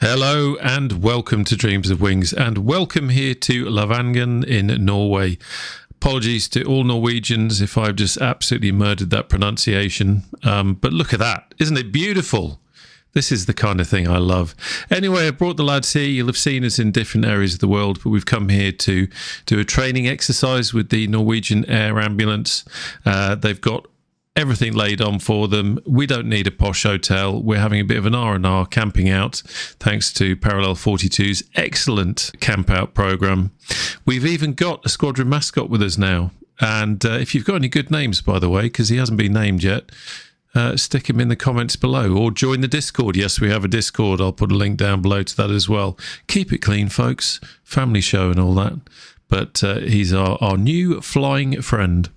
Hello and welcome to Dreams of Wings, and welcome here to Lavangen in Norway. Apologies to all Norwegians if I've just absolutely murdered that pronunciation, but look at that. Isn't it beautiful? This is the kind of thing I love. Anyway, I brought the lads here. You'll have seen us in different areas of the world, but we've come here to do a training exercise with the Norwegian Air Ambulance. They've got everything laid on for them. We don't need a posh hotel. We're having a bit of an R&R camping out thanks to Parallel 42's excellent Campout program. We've even got a squadron mascot with us now. And if you've got any good names, by the way, because he hasn't been named yet, stick him in the comments below or join the Discord. Yes, we have a Discord. I'll put a link down below to that as well. Keep it clean, folks. Family show and all that. But he's our new flying friend.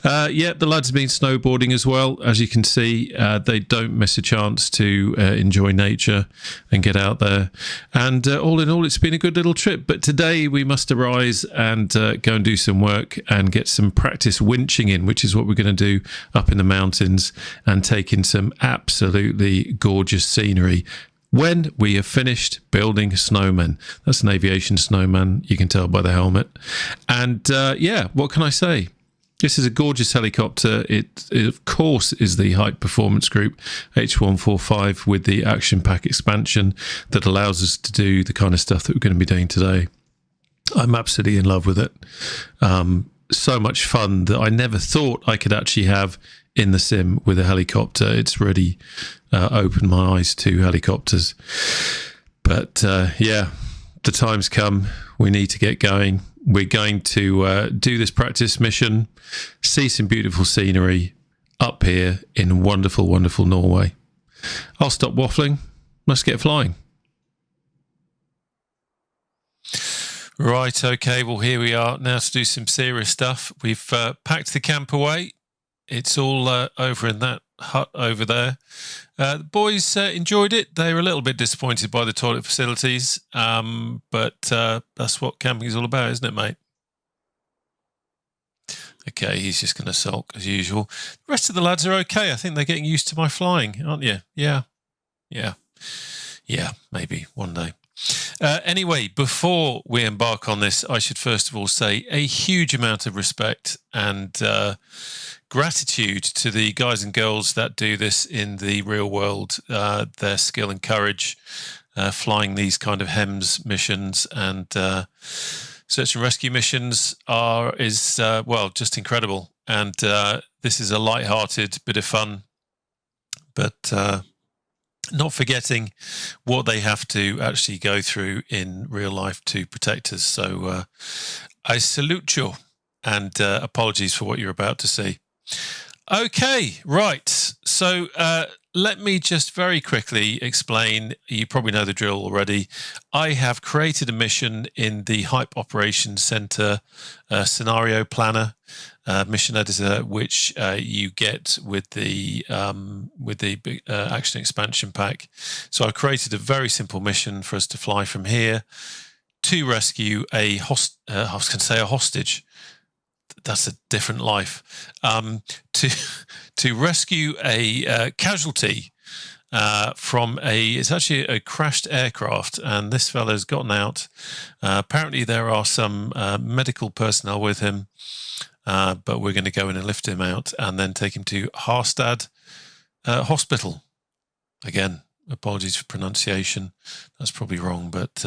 Yeah, the lads have been snowboarding as well. As you can see, they don't miss a chance to enjoy nature and get out there. And all in all, it's been a good little trip. But today we must arise and go and do some work and get some practice winching in, which is what we're going to do up in the mountains and take in some absolutely gorgeous scenery when we have finished building snowmen. That's an aviation snowman, you can tell by the helmet. And yeah, what can I say? This is a gorgeous helicopter. It of course is the Hype Performance Group H145 with the action pack expansion that allows us to do the kind of stuff that we're going to be doing today. I'm absolutely in love with it. So much fun that I never thought I could actually have in the sim with a helicopter. It's really opened my eyes to helicopters. But yeah, the time's come. We need to get going. We're going to do this practice mission, see some beautiful scenery up here in wonderful, wonderful Norway. I'll stop waffling. Let's get flying. Right, okay, well, here we are now to do some serious stuff. We've packed the camp away. It's all over in that hut over there. The boys enjoyed it. They were a little bit disappointed by the toilet facilities, but that's what camping is all about, isn't it, mate? Okay, he's just going to sulk as usual. The rest of the lads are okay. I think they're getting used to my flying, aren't you? Yeah, maybe one day. Anyway, before we embark on this, I should first of all say a huge amount of respect and gratitude to the guys and girls that do this in the real world. Their skill and courage flying these kind of HEMS missions and search and rescue missions is well, just incredible. And this is a light-hearted bit of fun, but not forgetting what they have to actually go through in real life to protect us. So I salute you, and apologies for what you're about to see. Okay, right. So let me just very quickly explain. You probably know the drill already. I have created a mission in the Hype Operations Center scenario planner, mission editor, which you get with the action expansion pack. So I created a very simple mission for us to fly from here to rescue I was going to say a hostage. That's a different life. To rescue a casualty from it's actually a crashed aircraft, and this fellow's gotten out. Apparently there are some medical personnel with him, but we're going to go in and lift him out and then take him to Harstad Hospital. Again, apologies for pronunciation. That's probably wrong, but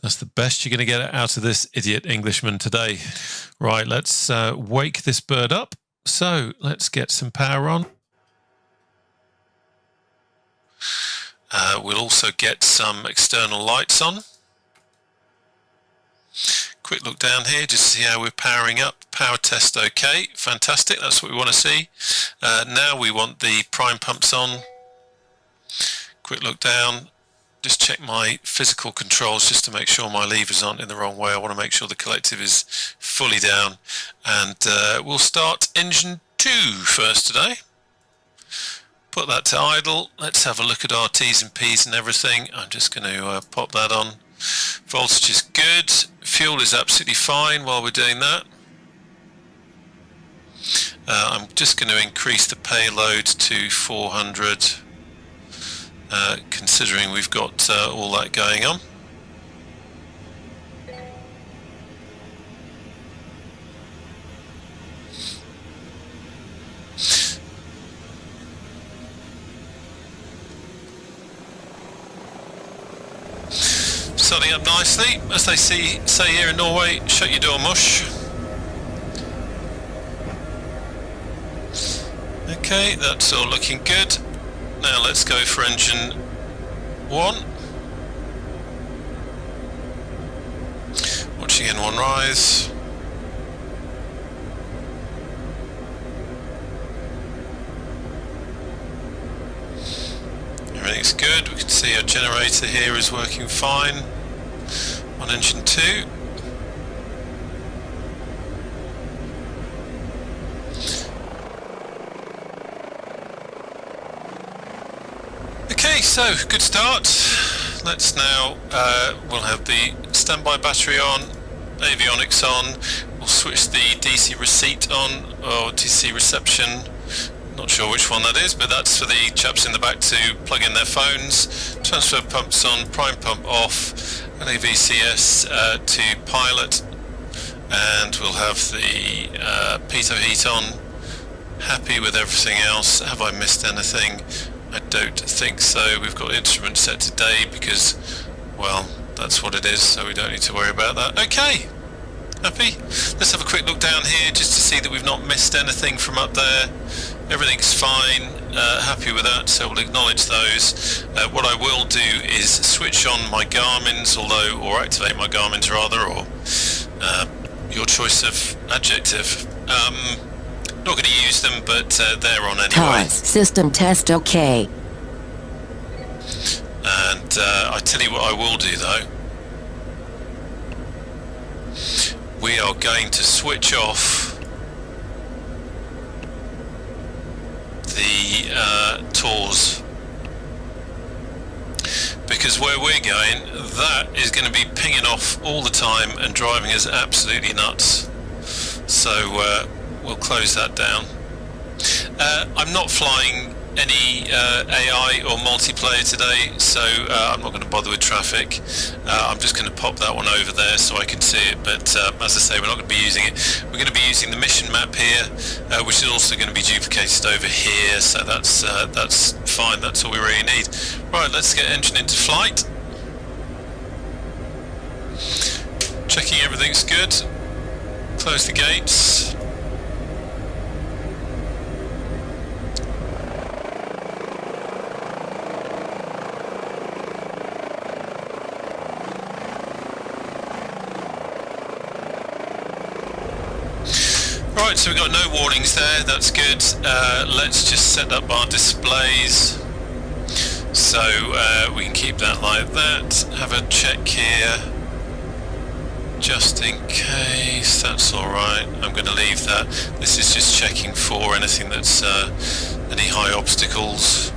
that's the best you're going to get out of this idiot Englishman today. Right, let's wake this bird up. So let's get some power on. We'll also get some external lights on. Quick look down here just to see how we're powering up. Power test okay, fantastic, that's what we want to see. Now we want the prime pumps on. Quick look down. Just check my physical controls just to make sure my levers aren't in the wrong way. I want to make sure the collective is fully down. And we'll start engine 2 first today. Put that to idle. Let's have a look at our T's and P's and everything. I'm just going to pop that on. Voltage is good. Fuel is absolutely fine while we're doing that. I'm just going to increase the payload to 400. considering we've got all that going on. Starting up nicely, as they say here in Norway, shut your door, mush. Okay, that's all looking good. Now let's go for engine 1. Watching N1 rise. Everything's good. We can see our generator here is working fine on engine 2. Okay, so good start. Let's now, we'll have the standby battery on, avionics on, we'll switch the DC receipt on, or DC reception. Not sure which one that is, but that's for the chaps in the back to plug in their phones. Transfer pumps on, prime pump off, LAVCS to pilot, and we'll have the pitot heat on. Happy with everything else. Have I missed anything? I don't think so. We've got instruments set today because, well, that's what it is, so we don't need to worry about that. Okay, happy? Let's have a quick look down here just to see that we've not missed anything from up there. Everything's fine, happy with that, so we'll acknowledge those. What I will do is switch on my Garmin's, or activate my Garmin's rather, or your choice of adjective. Not going to use them, but they're on anyway. Pause. System test okay. And I tell you what I will do though. We are going to switch off the TORs, because where we're going, that is going to be pinging off all the time and driving us absolutely nuts. So we'll close that down. I'm not flying any AI or multiplayer today, so I'm not going to bother with traffic. I'm just going to pop that one over there so I can see it, but as I say, we're not going to be using it. We're going to be using the mission map here, which is also going to be duplicated over here, so that's fine, that's all we really need. Right, let's get engine into flight. Checking everything's good. Close the gates. Right, so we've got no warnings there, that's good. Let's just set up our displays so we can keep that like that. Have a check here, just in case. That's alright, I'm going to leave that. This is just checking for anything that's any high obstacles.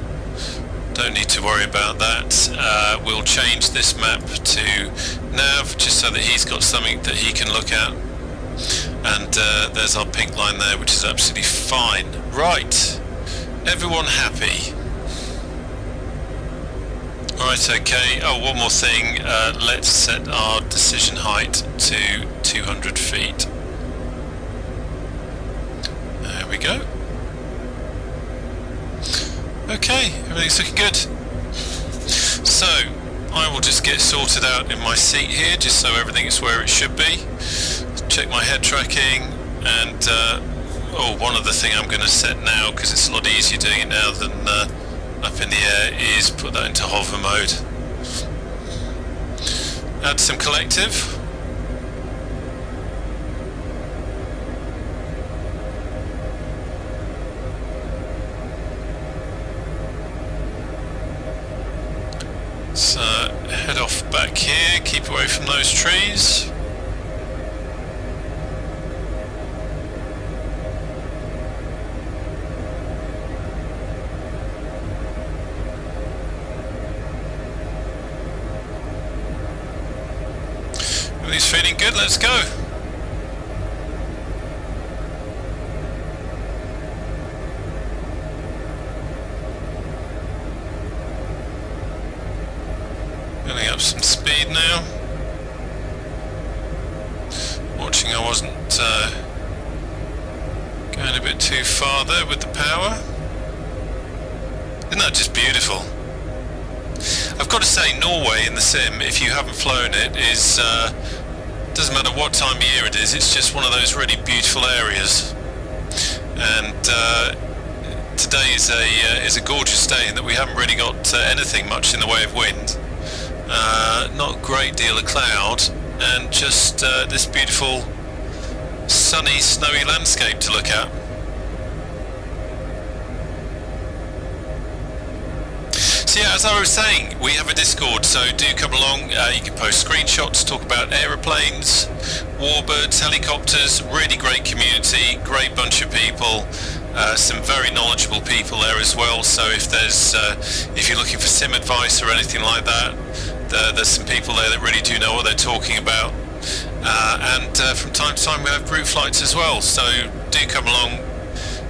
Don't need to worry about that. We'll change this map to nav just so that he's got something that he can look at. And there's our pink line there, which is absolutely fine. Right, everyone happy? Right, okay. Oh, one more thing. Let's set our decision height to 200 feet. There we go. Okay, everything's looking good. So, I will just get sorted out in my seat here, just so everything is where it should be. Check my head tracking, and one other thing I'm going to set now, because it's a lot easier doing it now than up in the air, is put that into hover mode. Add some collective. So head off back here, keep away from those trees. Everything's feeling good, let's go. up some speed now. Watching I wasn't going a bit too far there with the power. Isn't that just beautiful? I've got to say, Norway in the sim, if you haven't flown it, is doesn't matter what time of year it is, it's just one of those really beautiful areas. And today is a gorgeous day in that we haven't really got anything much in the way of wind. Not a great deal of cloud, and just this beautiful sunny, snowy landscape to look at. So yeah, as I was saying, we have a Discord, so do come along. You can post screenshots, talk about aeroplanes, warbirds, helicopters. Really great community, great bunch of people, some very knowledgeable people there as well. So if you're looking for sim advice or anything like that, there's some people there that really do know what they're talking about. And from time to time we have group flights as well. So do come along,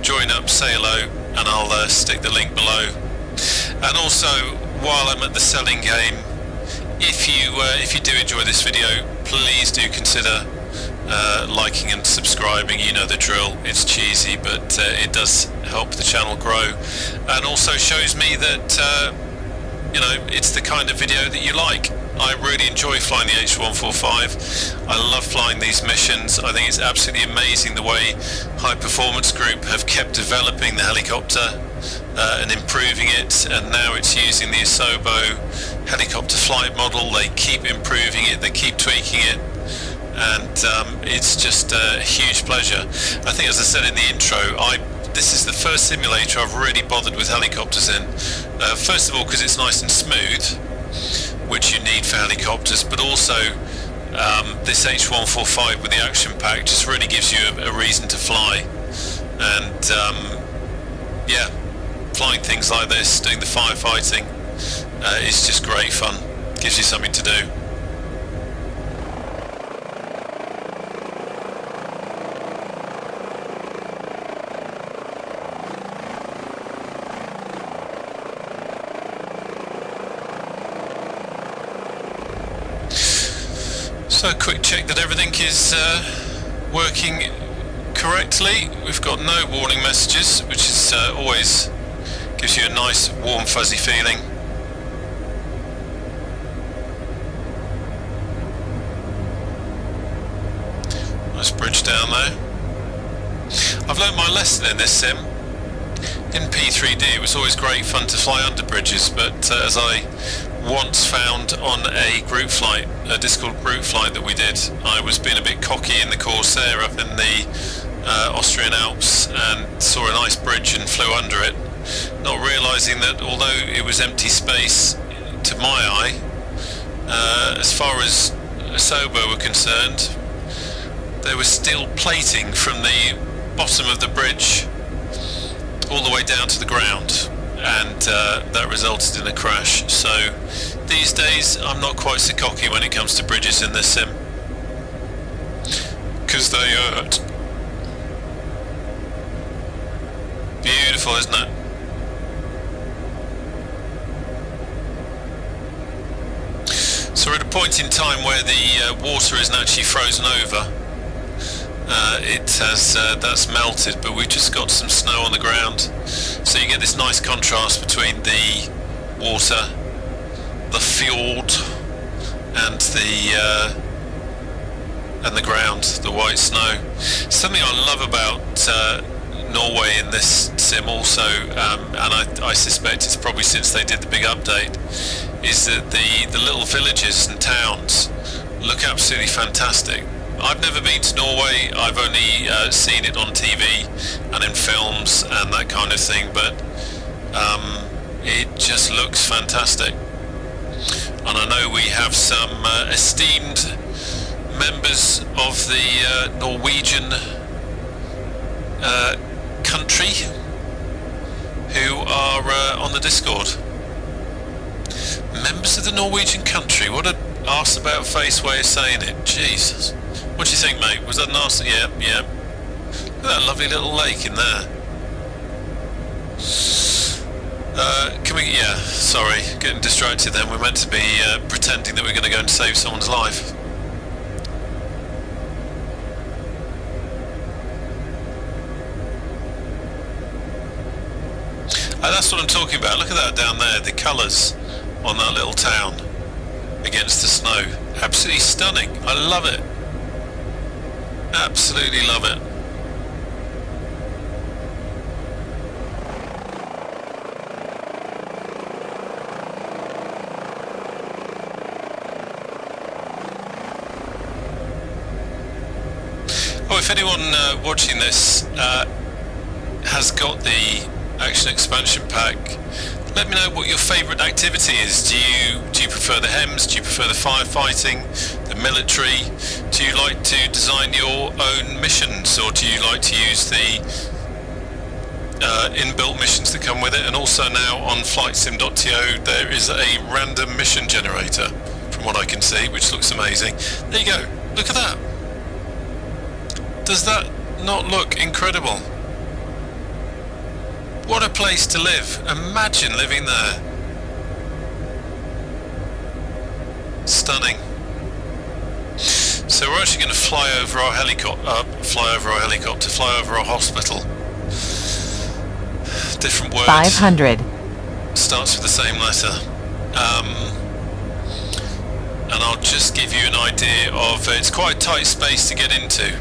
join up, say hello, and I'll stick the link below. And also, while I'm at the selling game, if you do enjoy this video, please do consider liking and subscribing. You know the drill. It's cheesy, but it does help the channel grow, and also shows me that it's the kind of video that you like. I really enjoy flying the H145. I love flying these missions. I think it's absolutely amazing the way High Performance Group have kept developing the helicopter and improving it, and now it's using the Asobo helicopter flight model. They keep improving it, they keep tweaking it, and it's just a huge pleasure. I think, as I said in the intro, this is the first simulator I've really bothered with helicopters in. First of all, because it's nice and smooth, which you need for helicopters, but also this H145 with the action pack just really gives you a reason to fly. And yeah, flying things like this, doing the firefighting, is just great fun. Gives you something to do. So a quick check that everything is working correctly. We've got no warning messages, which is always gives you a nice warm fuzzy feeling. Nice bridge down there. I've learnt my lesson in this sim. In P3D it was always great fun to fly under bridges, but as I once found on a group flight, a Discord group flight that we did, I was being a bit cocky in the Corsair up in the Austrian Alps and saw a nice bridge and flew under it, not realising that although it was empty space to my eye, as far as Asobo were concerned, there was still plating from the bottom of the bridge all the way down to the ground, and that resulted in a crash. So these days I'm not quite so cocky when it comes to bridges in this sim, because they hurt. Beautiful, isn't it? So we're at a point in time where the water isn't actually frozen over. That's melted, but we've just got some snow on the ground, so you get this nice contrast between the water, the fjord, and the ground, the white snow. Something I love about Norway in this sim also, and I suspect it's probably since they did the big update, is that the little villages and towns look absolutely fantastic. I've never been to Norway. I've only seen it on TV and in films and that kind of thing, but it just looks fantastic. And I know we have some esteemed members of the Norwegian country who are on the Discord. Members of the Norwegian country? What an arse-about-face way of saying it. Jesus. What do you think, mate? Was that an arse? Yeah. Look at that lovely little lake in there. Sorry, getting distracted then. We're meant to be pretending that we're and save someone's life. That's what I'm talking about. Look at that down there, the colours on that little town against the snow. Absolutely stunning. I love it. Absolutely love it. Oh, if anyone watching this has got the Action Expansion Pack, let me know what your favourite activity is. Do you prefer the HEMS? Do you prefer the firefighting, the military? Do you like to design your own missions, or do you like to use the inbuilt missions that come with it? And also now on flightsim.to there is a random mission generator, from what I can see, which looks amazing. There you go. Look at that. Does that not look incredible? What a place to live. Imagine living there. Stunning. So we're actually going to fly over our helicopter, fly over our hospital. Different words. 500. Starts with the same letter. And I'll just give you an idea of, it's quite a tight space to get into.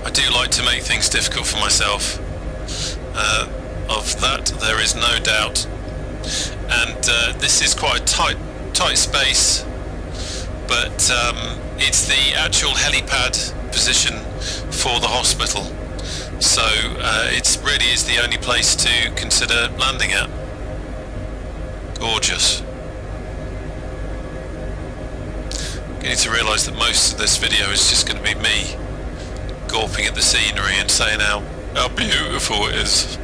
I do like to make things difficult for myself. Of that there is no doubt, and this is quite a tight space, but it's the actual helipad position for the hospital, so it really is the only place to consider landing at. Gorgeous. You need to realise that most of this video is just going to be me gawping at the scenery and saying how beautiful it is.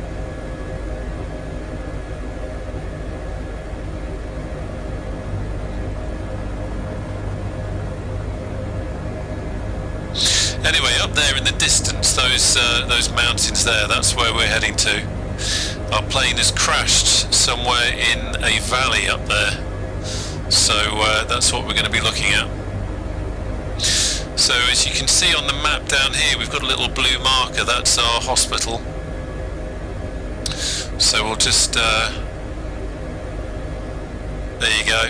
Anyway, up there in the distance, those mountains there, that's where we're heading to. Our plane has crashed somewhere in a valley up there, so that's what we're going to be looking at. So as you can see on the map down here, we've got a little blue marker, that's our hospital. So we'll just, there you go.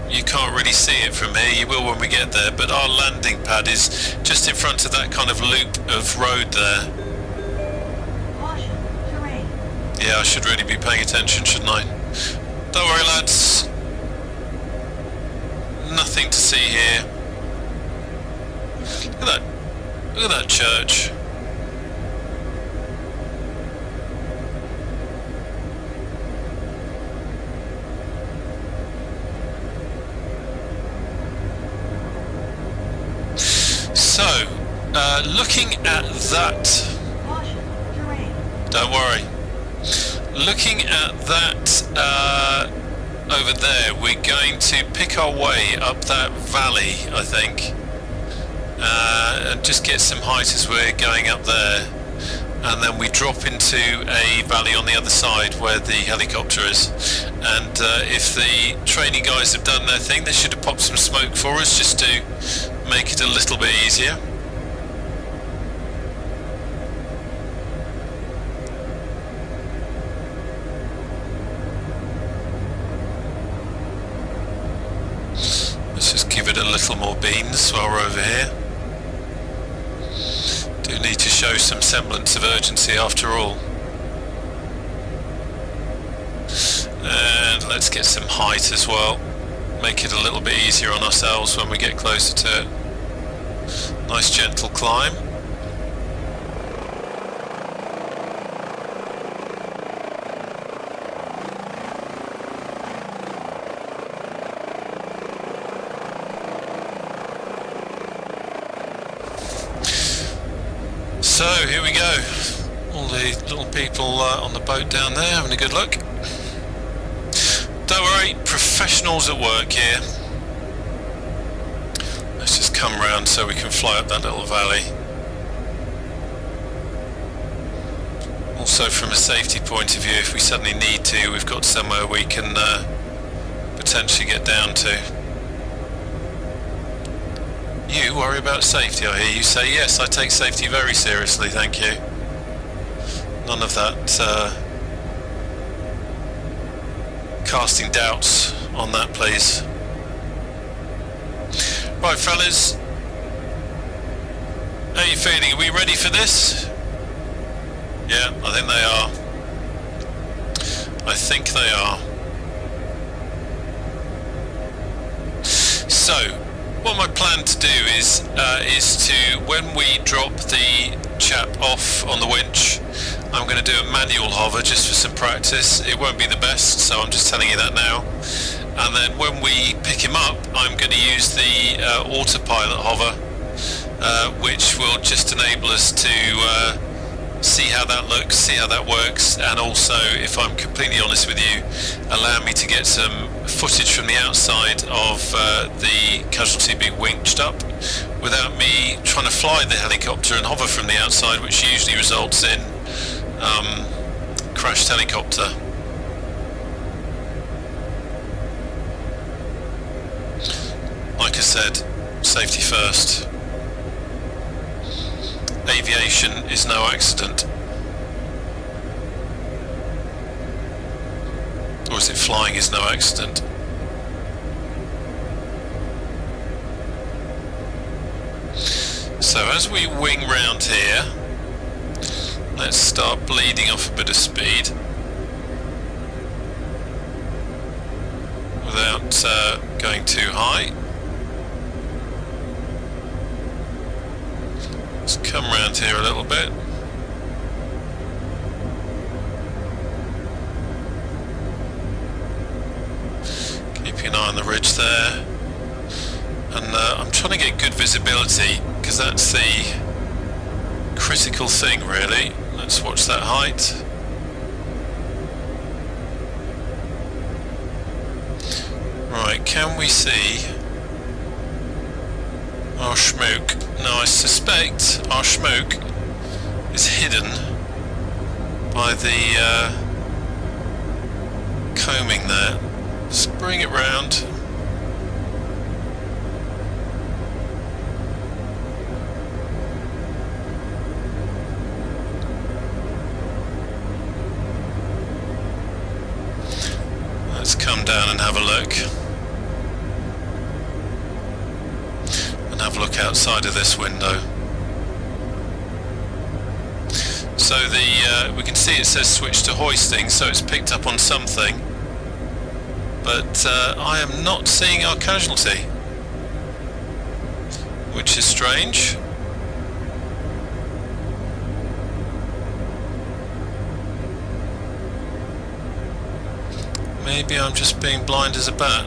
You can't really see it from here, you will when we get there, but our landing pad is just in front of that kind of loop of road there. Yeah, I should really be paying attention, shouldn't I? Don't worry lads. Nothing to see here. Look at that church. So, looking at that, don't worry. Looking at that over there, we're going to pick our way up that valley, I think. And just get some height as we're going up there, and then we drop into a valley on the other side where the helicopter is, and if the training guys have done their thing, they should have popped some smoke for us just to make it a little bit easier. Let's just give it a little more beans while we're over here. Do need to show some semblance of urgency after all. And let's get some height as well. Make it a little bit easier on ourselves when we get closer to it. Nice gentle climb. So here we go, all the little people on the boat down there having a good look. Don't worry, professionals at work here. Let's just come round so we can fly up that little valley. Also from a safety point of view, if we suddenly need to, we've got somewhere we can potentially get down to. You worry about safety, I hear you say. Yes, I take safety very seriously, thank you. None of that casting doubts on that, please. Right, fellas. How are you feeling? Are we ready for this? Yeah, I think they are. I think they are. So, what my plan to do is to, when we drop the chap off on the winch, I'm going to do a manual hover just for some practice. It won't be the best, so I'm just telling you that now. And then when we pick him up, I'm going to use the autopilot hover, which will just enable us to see how that looks, see how that works, and also, if I'm completely honest with you, allow me to get some footage from the outside of the casualty being winched up without me trying to fly the helicopter and hover from the outside, which usually results in crashed helicopter. Like I said, safety first. Aviation is no accident. Or is it flying is no accident? So as we wing round here, let's start bleeding off a bit of speed without going too high. Let's come round here a little bit. Keeping an eye on the ridge there. And I'm trying to get good visibility, because that's the critical thing really. Let's watch that height. Right, can we see our schmook? Now I suspect our schmook is hidden by the combing there. Let's bring it round. Let's come down and have a look. And have a look outside of this window. So we can see it says switch to hoisting, so it's picked up on something. But I am not seeing our casualty, which is strange. Maybe I'm just being blind as a bat.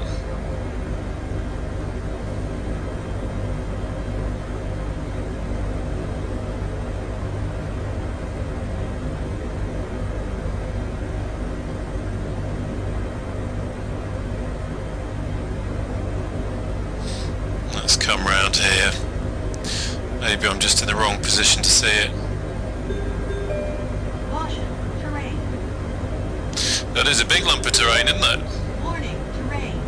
Let's come round here. Maybe I'm just in the wrong position to see it. That is a big lump of terrain, isn't it? Warning, terrain.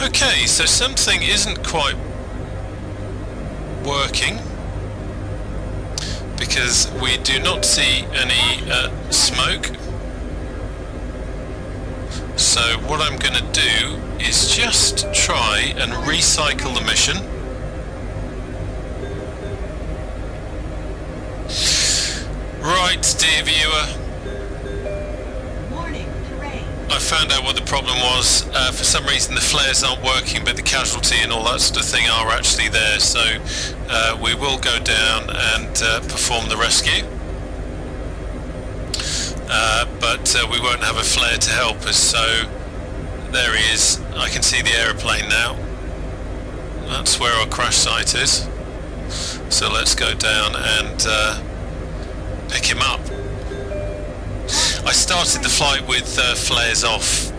Okay, so something isn't quite working, because we do not see any smoke. So what I'm going to do is just try and recycle the mission. Right, dear viewer, Warning, terrain. I found out what the problem was. For some reason the flares aren't working, but the casualty and all that sort of thing are actually there, so we will go down and perform the rescue. But we won't have a flare to help us, so there he is. I can see the aeroplane now. That's where our crash site is. So let's go down and pick him up. started the flight with flares off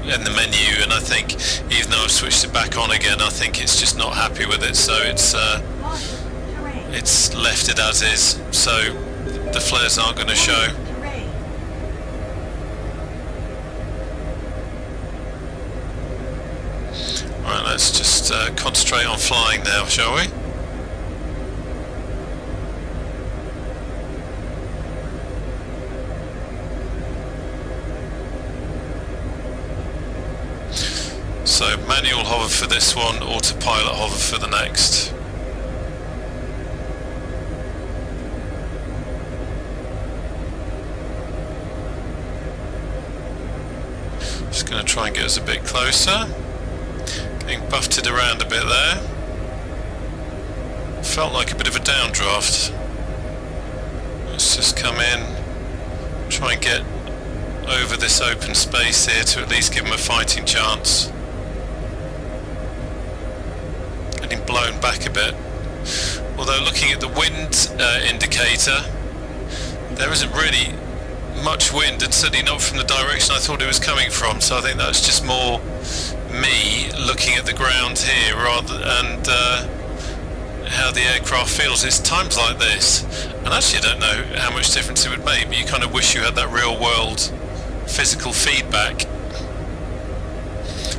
in the menu, and I think even though I've switched it back on again, I think it's just not happy with it, so it's left it as is, so the flares aren't going to show. Right, let's just concentrate on flying now, shall we? So manual hover for this one, autopilot hover for the next. Just going to try and get us a bit closer. Getting buffeted around a bit there. Felt like a bit of a downdraft. Let's just come in, try and get over this open space here to at least give them a fighting chance. Getting blown back a bit. Although looking at the wind indicator, there isn't really much wind, and certainly not from the direction I thought it was coming from, so I think that's just more me looking at the ground here rather and how the aircraft feels. It's times like this, and actually I don't know how much difference it would make, but you kind of wish you had that real world physical feedback,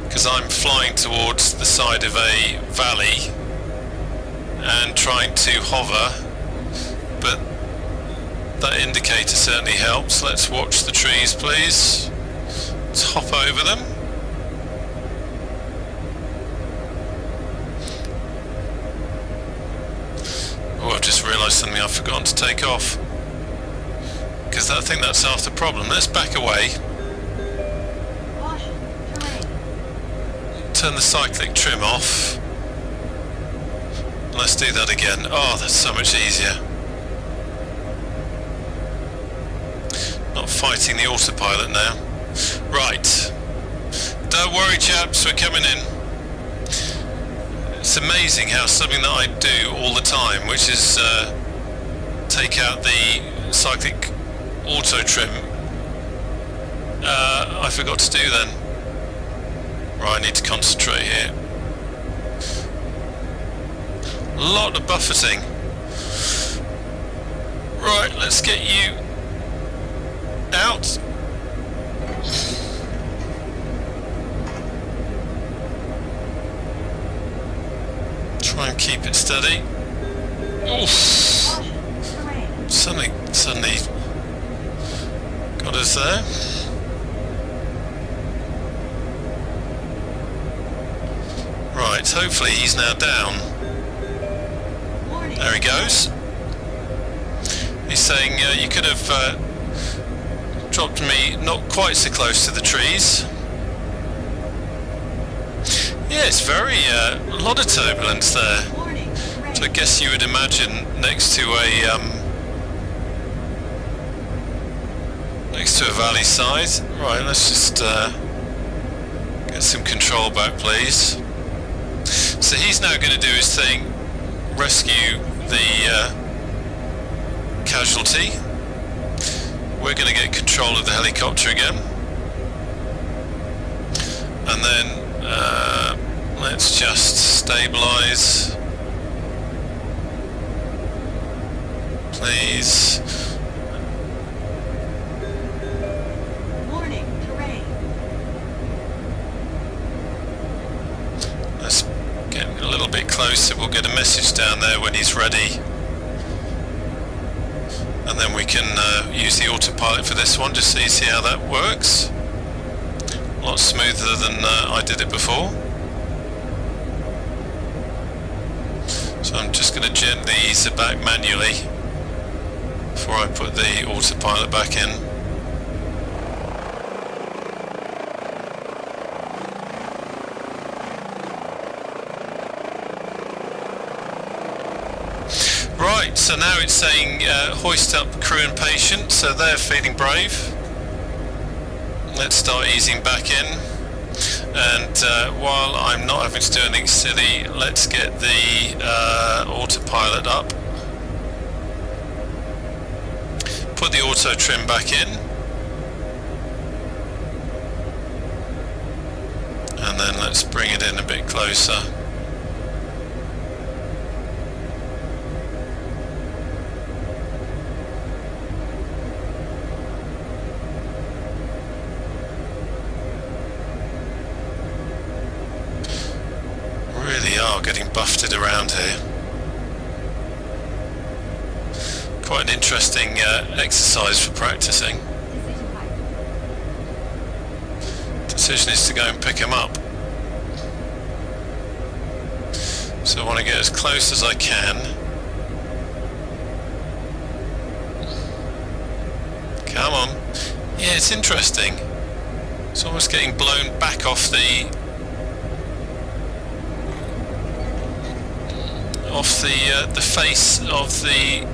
because I'm flying towards the side of a valley and trying to hover, but that indicator certainly helps. Let's watch the trees, please. Let's hop over them. Oh, I've just realised something I've forgotten to take off, because I think that's half the problem. Let's back away. Turn the cyclic trim off. Let's do that again. Oh, that's so much easier. Not fighting the autopilot now. Right. Don't worry, chaps, we're coming in. It's amazing how something that I do all the time, which is take out the cyclic auto trim, I forgot to do then. Right, I need to concentrate here. A lot of buffeting. Right, let's get you out. Try and keep it steady. Oof. Suddenly got us there. Right, hopefully he's now down. There he goes. He's saying you could have dropped me not quite so close to the trees. Yeah, it's very a lot of turbulence there. So I guess you would imagine next to a valley side. Right, let's just get some control back, please. So he's now going to do his thing, rescue the casualty. We're going to get control of the helicopter again, and then let's just stabilize, please. Warning, terrain. Let's get a little bit closer. We'll get a message down there when he's ready, and then we can use the autopilot for this one, just so you see how that works. A lot smoother than I did it before. So I'm just going to gently ease it back manually before I put the autopilot back in. Right, so now it's saying hoist up crew and patient, so they're feeling brave. Let's start easing back in, and while I'm not having to do anything silly, let's get the autopilot up. Put the auto trim back in. And then let's bring it in a bit closer. Really are getting buffeted around here. Quite an interesting exercise for practicing. Decision is to go and pick him up. So I want to get as close as I can. Come on. Yeah, it's interesting. It's almost getting blown back off the face of the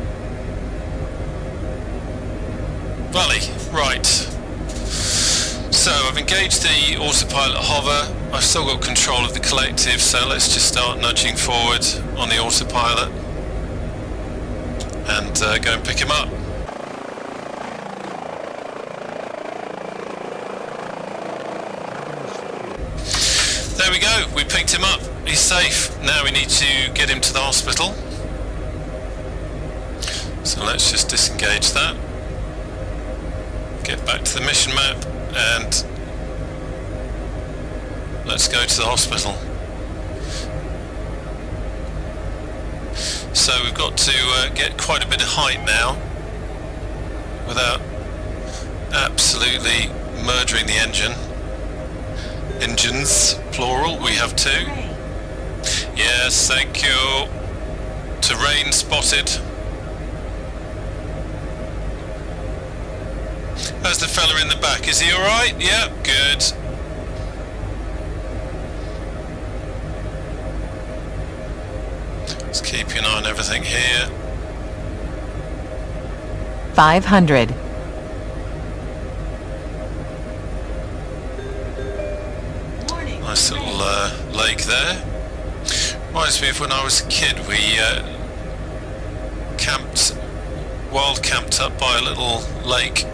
valley. Right. So I've engaged the autopilot hover. I've still got control of the collective, so let's just start nudging forward on the autopilot and go and pick him up. There we go, we picked him up. He's safe. Now we need to get him to the hospital. So let's just disengage that. Get back to the mission map and let's go to the hospital. So we've got to get quite a bit of height now without absolutely murdering the engine. Engines, plural, we have two. Yes, thank you. Terrain spotted. How's the fella in the back? Is he alright? Yep, good. Let's keep an eye on everything here. 500. Nice little lake there. Reminds me of when I was a kid. We wild camped up by a little lake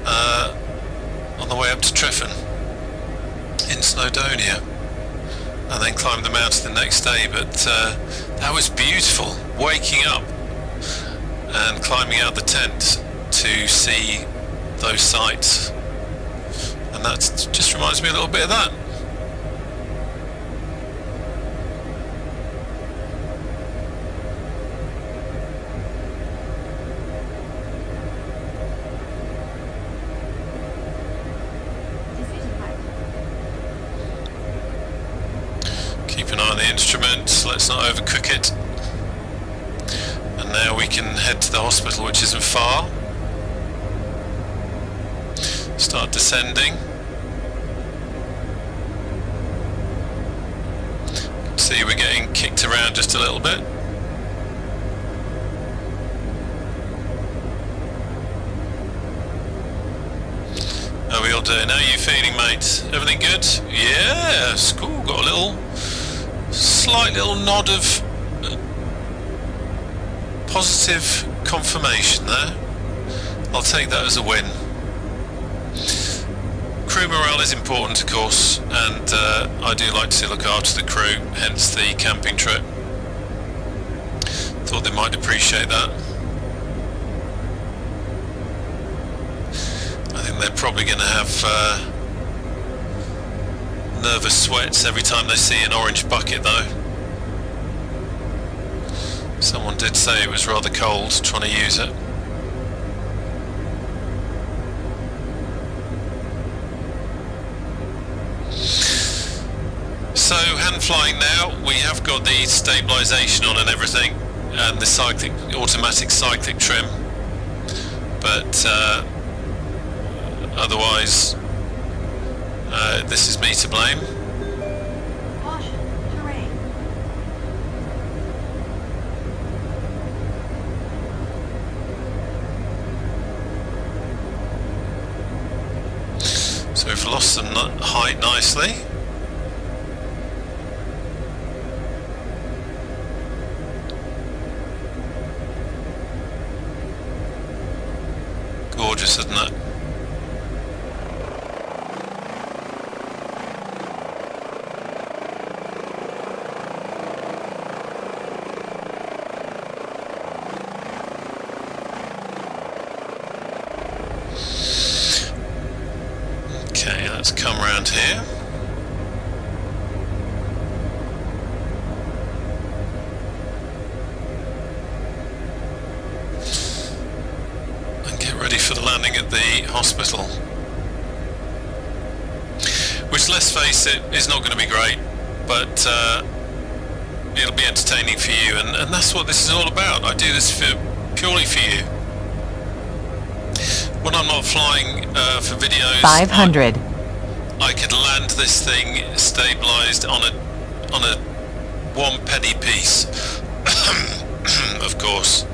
on the way up to Tryfan in Snowdonia, and then climbed the mountain the next day. But that was beautiful, waking up and climbing out the tent to see those sights, and that just reminds me a little bit of that. Keep an eye on the instruments, let's not overcook it. And now we can head to the hospital, which isn't far. Start descending. See, we're getting kicked around just a little bit. How are we all doing? How are you feeling, mate? Everything good? Yes, cool. Got a slight little nod of positive confirmation there. I'll take that as a win. Crew morale is important, of course, and I do like to look after the crew, hence the camping trip. Thought they might appreciate that. I think they're probably going to have nervous sweats every time they see an orange bucket, though. Someone did say it was rather cold trying to use it. So, hand flying now. We have got the stabilisation on and everything, and the automatic cyclic trim, but otherwise this is me to blame. So we've lost some height nicely. Gorgeous, isn't it? let's come round here. And get ready for the landing at the hospital. Which, let's face it, is not going to be great, but it'll be entertaining for you, and that's what this is all about. I do this purely for you. When I'm not flying for videos, 500. I could land this thing stabilised on a 1 penny piece, of course.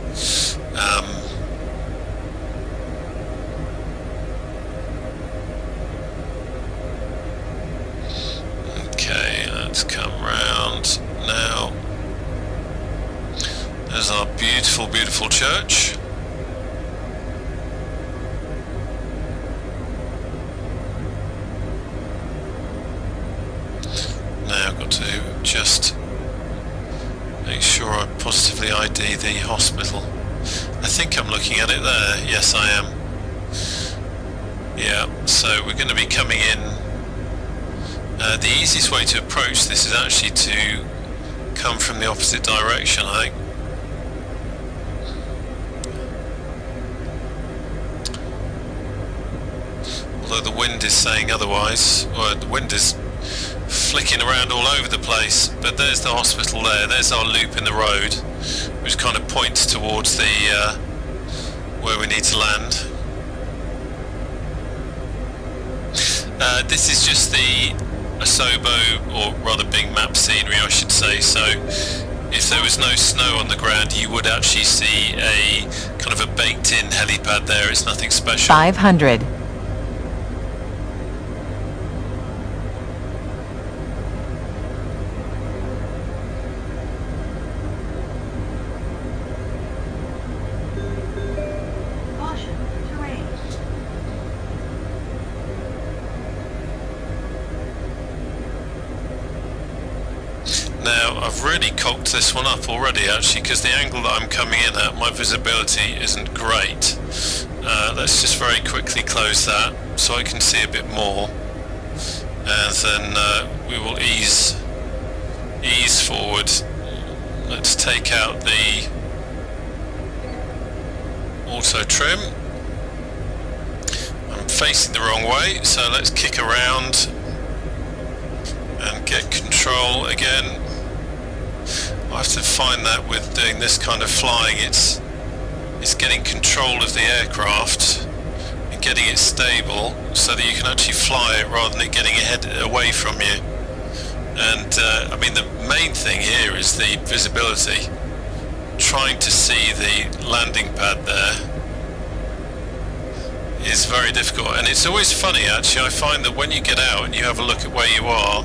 Okay, let's come round now. There's our beautiful, beautiful church. Now I've got to just make sure I positively ID the hospital. I think I'm looking at it there. Yes, I am. Yeah, so we're going to be coming in. The easiest way to approach this is actually to come from the opposite direction, I think. Although the wind is saying otherwise, or the wind is flicking around all over the place, but there's the hospital there, there's our loop in the road, which kind of points towards the where we need to land. This is just the Asobo, or rather big map scenery I should say, so if there was no snow on the ground you would actually see a kind of a baked in helipad there. It's nothing special. 500. Now I've really cocked this one up already actually, because the angle that I'm coming in at, my visibility isn't great. Let's just very quickly close that so I can see a bit more, and then we will ease forward. Let's take out the auto trim. I'm facing the wrong way, so let's kick around and get control again. I have to find that with doing this kind of flying, it's getting control of the aircraft and getting it stable so that you can actually fly it rather than it getting away from you. And I mean, the main thing here is the visibility. Trying to see the landing pad there is very difficult, and it's always funny actually. I find that when you get out and you have a look at where you are,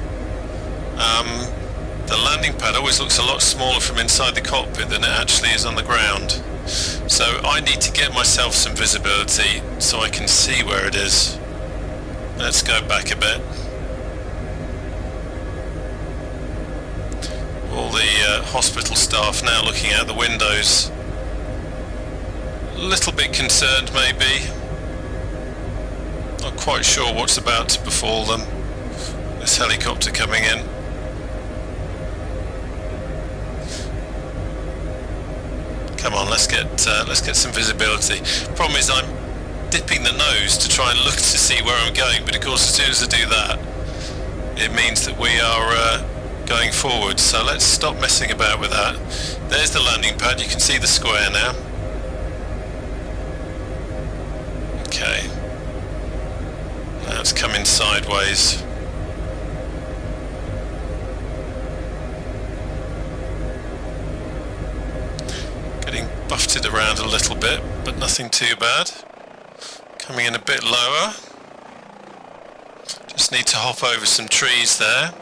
the landing pad always looks a lot smaller from inside the cockpit than it actually is on the ground. So I need to get myself some visibility so I can see where it is. Let's go back a bit. All the hospital staff now looking out the windows. A little bit concerned maybe. Not quite sure what's about to befall them. This helicopter coming in. Come on, let's get some visibility. Problem is I'm dipping the nose to try and look to see where I'm going, but of course as soon as I do that, it means that we are going forward. So let's stop messing about with that. There's the landing pad. You can see the square now. Okay. Now it's coming sideways. Getting buffeted around a little bit, but nothing too bad. Coming in a bit lower. Just need to hop over some trees there.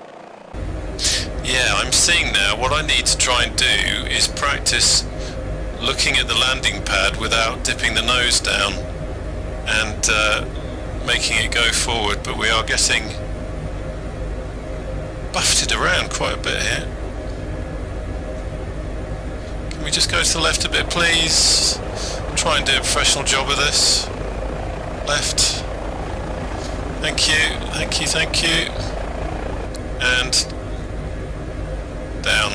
Yeah, I'm seeing now what I need to try and do is practice looking at the landing pad without dipping the nose down and making it go forward, but we are getting buffeted around quite a bit here. Can we just go to the left a bit please? Try and do a professional job of this. Left. Thank you, thank you, thank you. And down.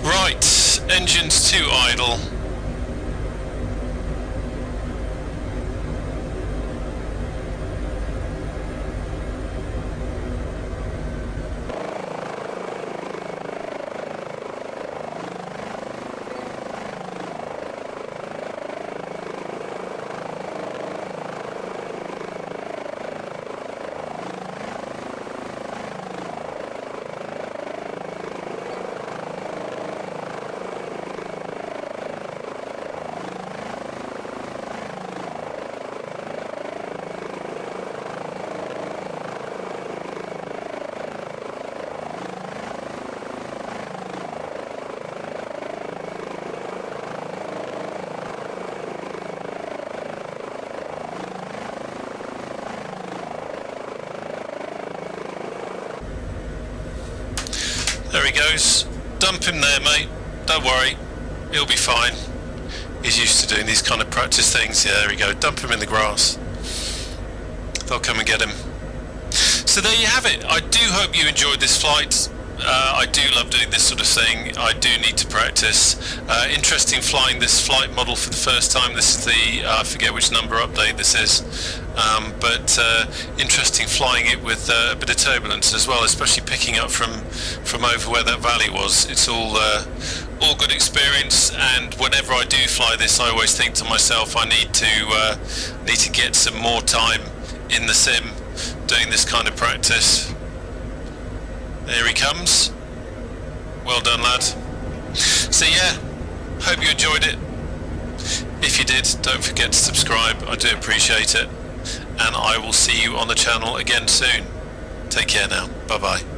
Right, engines to idle. There he goes. Dump him there, mate. Don't worry. He'll be fine. He's used to doing these kind of practice things. Yeah, there we go. Dump him in the grass. They'll come and get him. So there you have it. I do hope you enjoyed this flight. I do love doing this sort of thing. I do need to practice. Interesting flying this flight model for the first time. This is the, I forget which number update this is, but interesting flying it with a bit of turbulence as well, especially picking up from over where that valley was. It's all good experience, and whenever I do fly this, I always think to myself, I need to get some more time in the sim doing this kind of practice. There he comes. Well done, lad. So yeah, hope you enjoyed it. If you did, don't forget to subscribe. I do appreciate it. And I will see you on the channel again soon. Take care now. Bye bye.